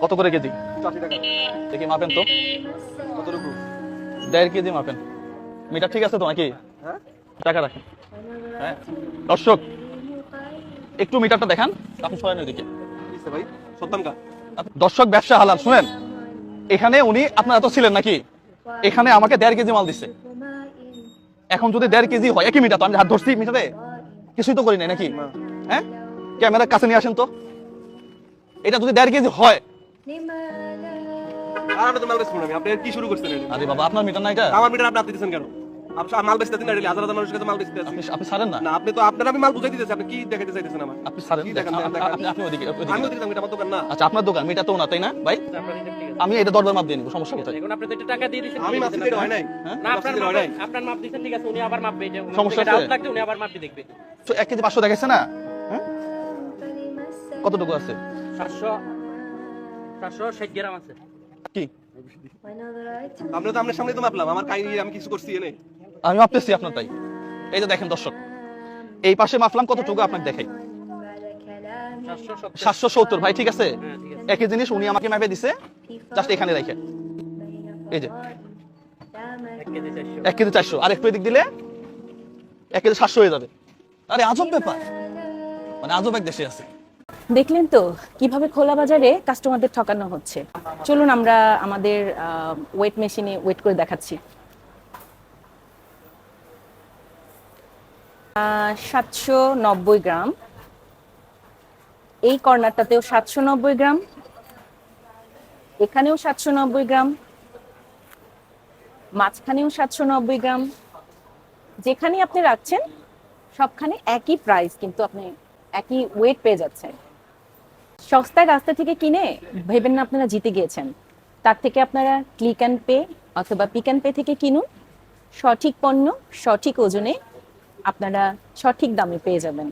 কত করে কেজি? 80 টাকা। দেখি মাপেন তো। কতটুকু? 1.5 কেজি মাপেন। মিটার ঠিক আছে তো নাকি? হ্যাঁ? টাকা রাখেন। হ্যাঁ দর্শক একটু মিটারটা দেখান, আপনি সরেন ওইদিকে। কিসে ভাই? সত্তাম কা? দর্শক ব্যবসা হালাল। শুনেন, এখানে উনি আপনার এত ছিলেন নাকি? এখানে আমাকে 1.5 কেজি মাল দিচ্ছে। এখন যদি 1.5 কেজি হয়, একই মিটার তো, আমি হাত ধরছি মিটারে, কিছুই তো করি নাই নাকি? হ্যাঁ, ক্যামেরার কাছে নিয়ে আসেন তো। এটা যদি 1.5 কেজি হয়, আর আমি তো মাল বেচবো না আমি। আপনি কি শুরু করছেন এটা? আরে বাবা আপনার মিটার না এটা? আমার মিটার আপনি দিতেছেন কেন? আপনি মাল বেচতেছেন না, হাজার হাজার মানুষের কাছে মাল বেচতেছেন। আপনি ছাড়েন না। না, আপনি তো আপনার আমি মাল বুঝাই দিতেছি, আপনি কি দেখাইতে চাইতেছেন আমার? আপনি ছাড়েন। কি দেখান? আপনি ওদিকে আমি ওদিকে যাবো, এটা আমার দোকান না। আচ্ছা আপনার দোকান, মিটার তো না তাই না ভাই? আমি এটা দরবার মাপ দিয়ে নিব, সমস্যা কোথায়? এখন আপনি তো এটা টাকা দিয়ে দিয়েছেন। আমি মাপ দিতে হয় নাই। হ্যাঁ? না, মাপ দিতে হয় নাই। আপনার মাপ দিয়েছেন, ঠিক আছে, উনি আবার মাপবে। এটা সমস্যা এটা আছে? আউট লাগবে, উনি আবার মাপটি দেখবে। তো 1 কেজি 500 দেখাইছে না? হ্যাঁ, কতটুকু আছে? 760 গ্রাম আছে। কি আপনি তো আপনার সামনে তো মাপলাম, আমার কাই আমি কিছু করছি এনে। আমি মাপতেছি আপনার তাই। এই যে দেখেন দর্শক, এই পাশে মাপলাম কতটুকু আপনাকে দেখাই। 770। 770 ভাই, ঠিক আছে। হ্যাঁ, ঠিক আছে। একই জিনিস উনি আমাকে মাপে দিছে, জাস্ট এখানে রাখেন। এই যে 1 কেজি 400। 1 কেজি 400, আর একটু এদিক দিলে 1 কেজি 700 হয়ে যাবে। আরে আজব ব্যাপার, মানে আজব এক দেশে আছে। দেখলেন তো কিভাবে খোলা বাজারে কাস্টমারদের ঠকানো হচ্ছে। চলুন আমরা আমাদের ওয়েট মেশিনে ওয়েট করে দেখাচ্ছি। 790 গ্রাম, এই কর্নারটাতেও 790 গ্রাম, এখানেও 790 গ্রাম, মাঝখানেও 790 গ্রাম। যেখানে আপনি রাখছেন সবখানে একই প্রাইস, কিন্তু আপনি একই ওয়েট পেয়ে যাচ্ছেন। সস্তায় রাস্তা থেকে কিনে ভেবেন না আপনারা জিতে গিয়েছেন। তার থেকে আপনারা ক্লিক অ্যান্ড পে অথবা পিক অ্যান্ড পে থেকে কিনুন। সঠিক পণ্য সঠিক ওজনে আপনারা সঠিক দামে পেয়ে যাবেন।